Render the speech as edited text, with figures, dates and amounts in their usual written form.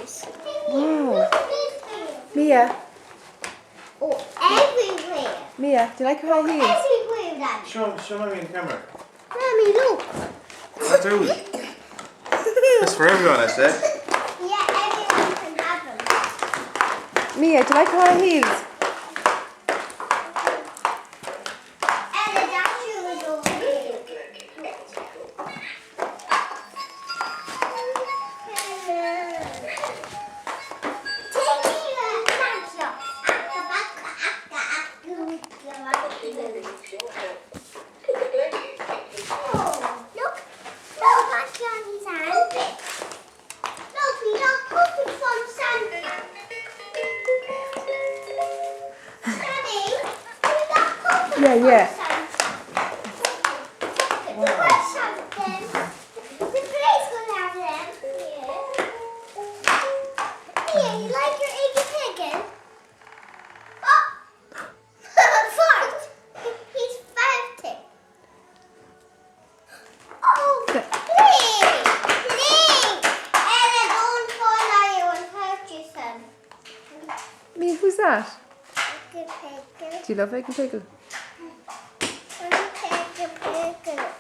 house. Wow. Mia. Oh, everywhere. Mia, do you like her high heels? Everywhere, Daddy. Show Mommy in the camera. Mommy, look. What do we? It's for everyone, I said. Yeah, everyone can have them. Mia, do you like her high heels? And the dasher is over here. Yeah, yeah. You like your eggy chicken? Oh! Fart! He's farting. Oh, please! Please! Ella, don't fall or you will hurt yourself. Mia, who's that? Eggy chicken. Do you love egg and pickle? Eggy pickle.